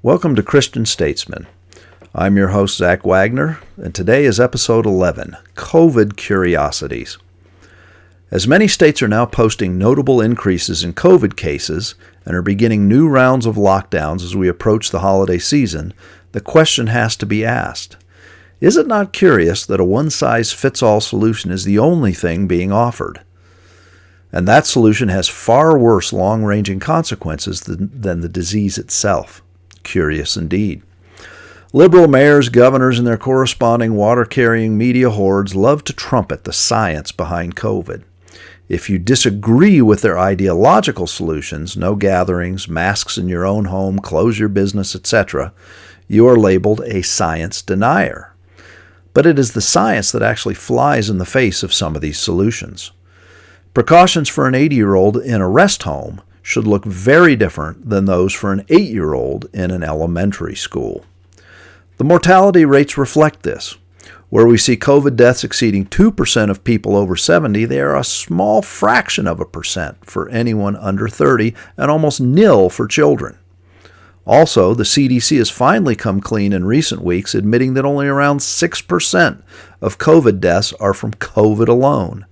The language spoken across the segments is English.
Welcome to Christian Statesman. I'm your host, Zach Wagner, and today is episode 11, COVID Curiosities. As many states are now posting notable increases in COVID cases and are beginning new rounds of lockdowns as we approach the holiday season, the question has to be asked. Is it not curious that a one-size-fits-all solution is the only thing being offered? And that solution has far worse long-ranging consequences than the disease itself. Curious indeed. Liberal mayors, governors, and their corresponding water-carrying media hordes love to trumpet the science behind COVID. If you disagree with their ideological solutions, no gatherings, masks in your own home, close your business, etc., you are labeled a science denier. But it is the science that actually flies in the face of some of these solutions. Precautions for an 80-year-old in a rest home should look very different than those for an 8-year-old in an elementary school. The mortality rates reflect this. Where we see COVID deaths exceeding 2% of people over 70, they are a small fraction of a percent for anyone under 30 and almost nil for children. Also, the CDC has finally come clean in recent weeks, admitting that only around 6% of COVID deaths are from COVID alone.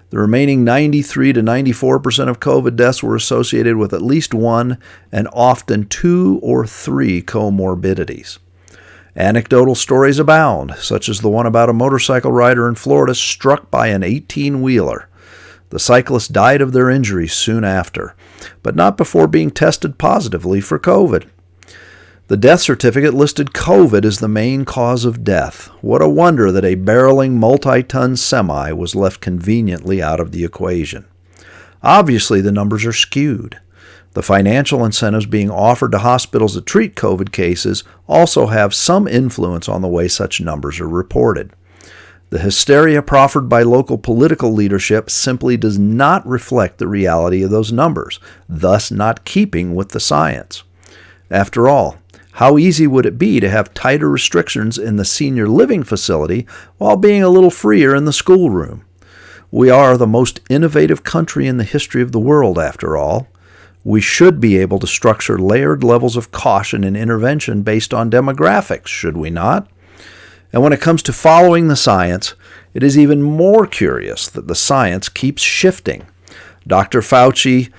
The remaining 93 to 94% of COVID deaths were associated with at least one and often two or three comorbidities. Anecdotal stories abound, such as the one about a motorcycle rider in Florida struck by an 18-wheeler. The cyclist died of their injuries soon after, but not before being tested positively for COVID. The death certificate listed COVID as the main cause of death. What a wonder that a barreling multi-ton semi was left conveniently out of the equation. Obviously, the numbers are skewed. The financial incentives being offered to hospitals that treat COVID cases also have some influence on the way such numbers are reported. The hysteria proffered by local political leadership simply does not reflect the reality of those numbers, thus not keeping with the science. After all, how easy would it be to have tighter restrictions in the senior living facility while being a little freer in the schoolroom? We are the most innovative country in the history of the world, after all. We should be able to structure layered levels of caution and intervention based on demographics, should we not? And when it comes to following the science, it is even more curious that the science keeps shifting. Dr. Fauci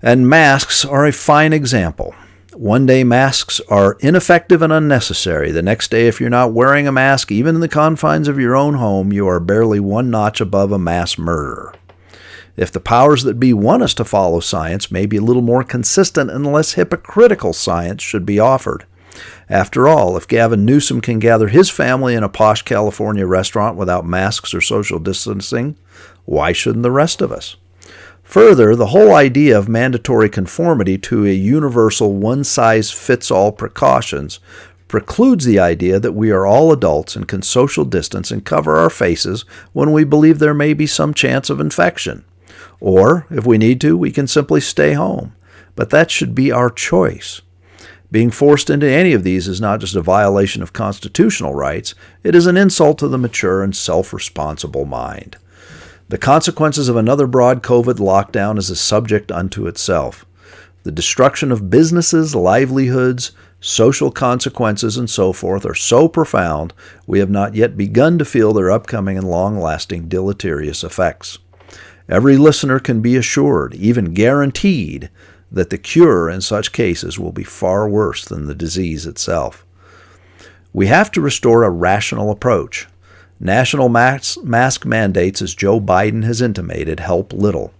and masks are a fine example. One day masks are ineffective and unnecessary. The next day, if you're not wearing a mask, even in the confines of your own home, you are barely one notch above a mass murderer. If the powers that be want us to follow science, maybe a little more consistent and less hypocritical science should be offered. After all, if Gavin Newsom can gather his family in a posh California restaurant without masks or social distancing, why shouldn't the rest of us? Further, the whole idea of mandatory conformity to a universal one-size-fits-all precautions precludes the idea that we are all adults and can social distance and cover our faces when we believe there may be some chance of infection. Or, if we need to, we can simply stay home. But that should be our choice. Being forced into any of these is not just a violation of constitutional rights, it is an insult to the mature and self-responsible mind. The consequences of another broad COVID lockdown is a subject unto itself. The destruction of businesses, livelihoods, social consequences, and so forth are so profound we have not yet begun to feel their upcoming and long-lasting deleterious effects. Every listener can be assured, even guaranteed, that the cure in such cases will be far worse than the disease itself. We have to restore a rational approach. National mask mandates, as Joe Biden has intimated, help little.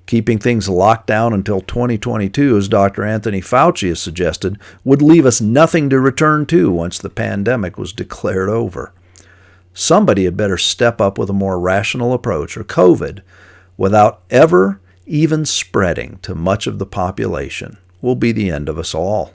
Keeping things locked down until 2022, as Dr. Anthony Fauci has suggested, would leave us nothing to return to once the pandemic was declared over. Somebody had better step up with a more rational approach, or COVID, without ever even spreading to much of the population, will be the end of us all.